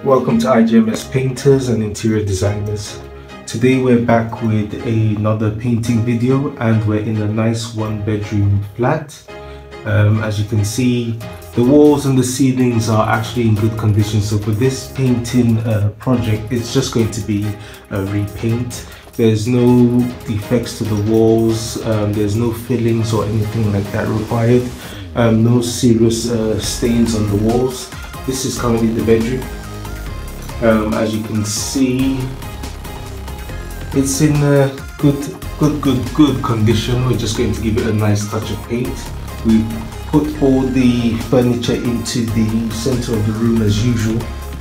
Welcome to IGMS Painters and Interior Designers. Today we're back with another painting video and we're in a nice one-bedroom flat. As you can see, the walls and the ceilings are actually in good condition. So for this painting project, it's just going to be a repaint. There's no defects to the walls, there's no fillings or anything like that required. No serious stains on the walls. This is currently the bedroom. As you can see, it's in good condition. We're just going to give it a nice touch of paint. We put all the furniture into the center of the room as usual,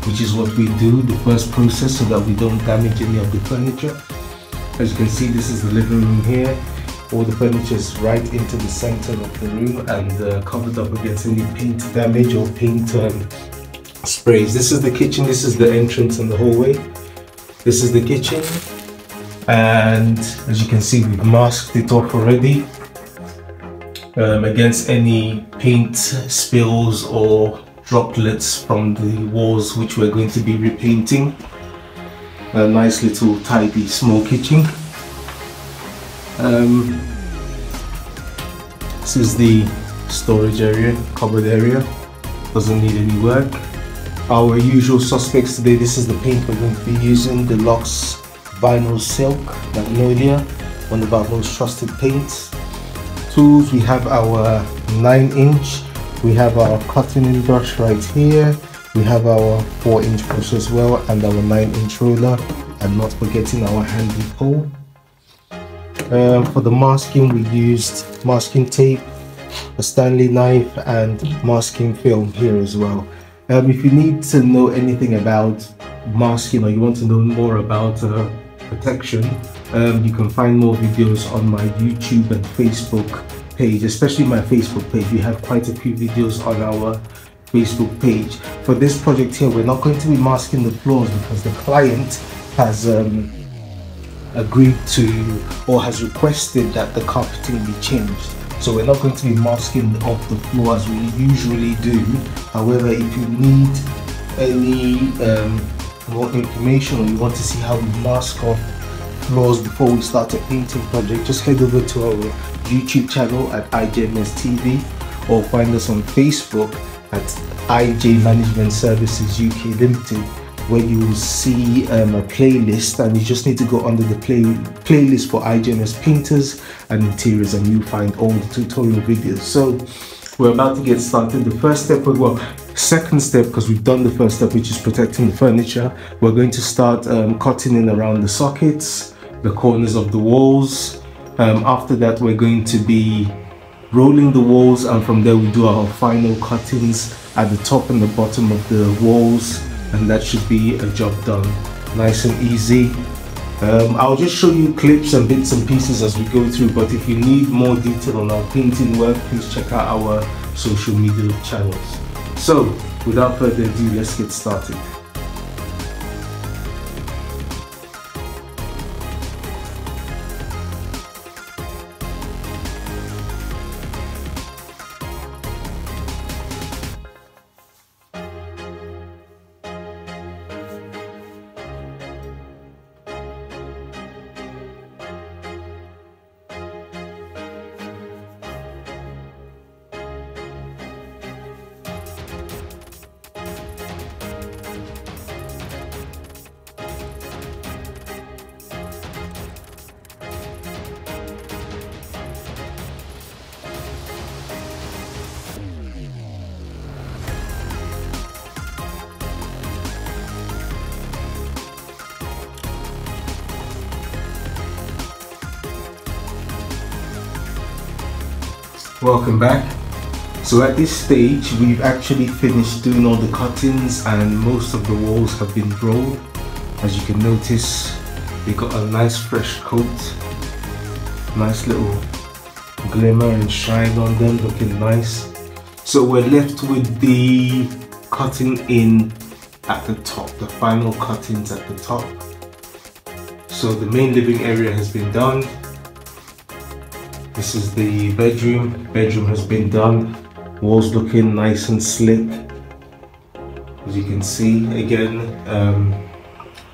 which is what we do, the first process, so that we don't damage any of the furniture. As you can see, this is the living room here. All the furniture is right into the center of the room and covered up against any paint damage or paint sprays. This is the kitchen, this is the entrance and the hallway. This is the kitchen, and as you can see, we've masked it off already against any paint spills or droplets from the walls, which we're going to be repainting. A nice little tidy small kitchen. This is the storage area, cupboard area. Doesn't need any work. Our usual suspects today, this is the paint we're going to be using, the Lux Vinyl Silk Magnolia, one of our most trusted paints. Tools, we have our 9-inch, we have our cutting brush right here, we have our 4-inch brush as well, and our 9-inch roller, and not forgetting our handy pole. For the masking, we used masking tape, a Stanley knife, and masking film here as well. If you need to know anything about masking or you want to know more about protection, you can find more videos on my YouTube and Facebook page, especially my Facebook page. We have quite a few videos on our Facebook page. For this project here, we're not going to be masking the floors because the client has agreed to or has requested that the carpeting be changed. So we're not going to be masking off the floor as we usually do. However, if you need any more information or you want to see how we mask off floors before we start a painting project, just head over to our YouTube channel at IGMS TV or find us on Facebook at IJ Management Services UK Limited, where you will see a playlist, and you just need to go under the playlist for IGMS Painters and Interiors, and you'll find all the tutorial videos. So we're about to get started. The first step, second step, because we've done the first step, which is protecting the furniture, we're going to start cutting in around the sockets, the corners of the walls. After that, we're going to be rolling the walls, and from there we do our final cuttings at the top and the bottom of the walls, and that should be a job done. Nice and easy. I'll just show you clips and bits and pieces as we go through, but if you need more detail on our painting work, please check out our social media channels. So without further ado, let's get started. Welcome back. So at this stage, we've actually finished doing all the cuttings and most of the walls have been rolled. As you can notice, they got a nice fresh coat, nice little glimmer and shine on them, looking nice. So we're left with the cutting in at the top, the final cuttings at the top. So the main living area has been done. This is the bedroom. Bedroom has been done. Walls looking nice and slick. As you can see, again,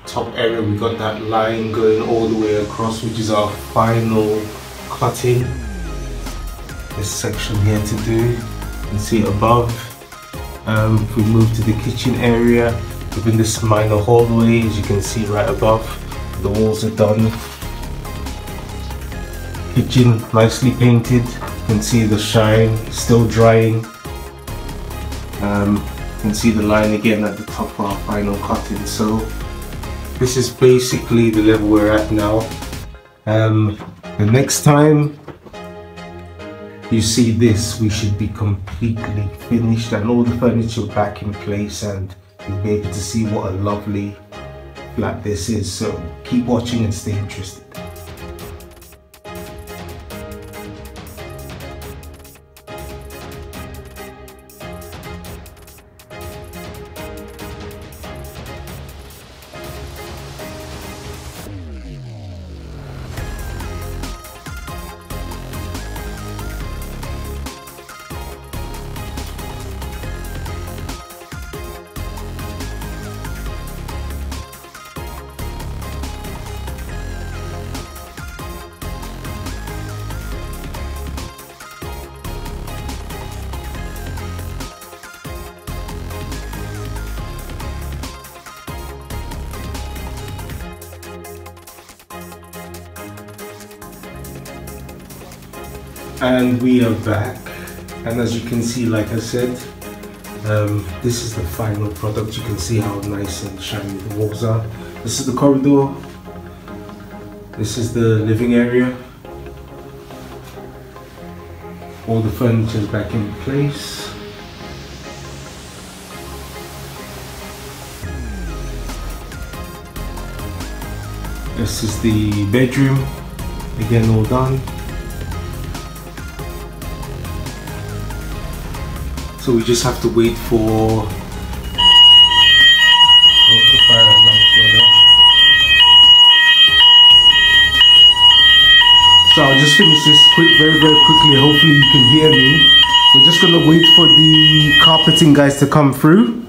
top area, we got that line going all the way across, which is our final cutting. This section here to do. You can see above. If we move to the kitchen area, within this minor hallway, as you can see right above, the walls are done. Kitchen nicely painted. You can see the shine still drying. You can see the line again at the top of our final cutting. So this is basically the level we're at now. The next time you see this, we should be completely finished and all the furniture back in place, and you'll be able to see what a lovely flat this is. So keep watching and stay interested. And we are back, and as you can see, like I said, this is the final product. You can see how nice and shiny the walls are. This is the corridor, this is the living area, all the furniture is back in place. This is the bedroom, again all done. So we just have to wait for the fire alarm to go off. So I'll just finish this very quickly. Hopefully you can hear me. We're just gonna wait for the carpeting guys to come through.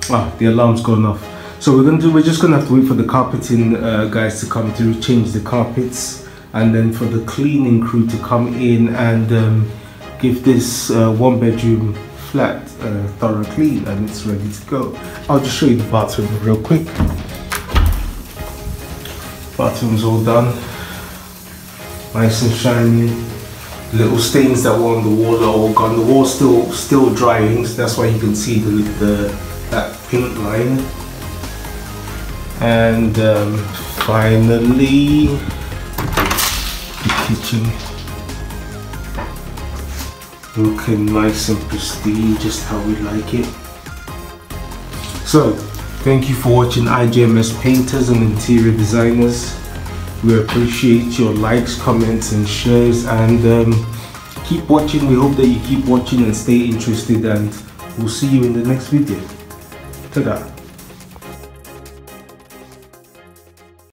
Ah, the alarm's gone off. So we're just gonna have to wait for the carpeting guys to come through, change the carpets, and then for the cleaning crew to come in and give this one bedroom flat thorough clean, and it's ready to go. I'll just show you the bathroom real quick. Bathroom's all done, nice and shiny. Little stains that were on the wall are all gone. The wall's still drying, so that's why you can see that paint line. And finally, the kitchen. Looking nice and pristine, just how we like it. So, thank you for watching IGMS Painters and Interior Designers. We appreciate your likes, comments and shares, and keep watching. We hope that you keep watching and stay interested, and we'll see you in the next video. Ta-da!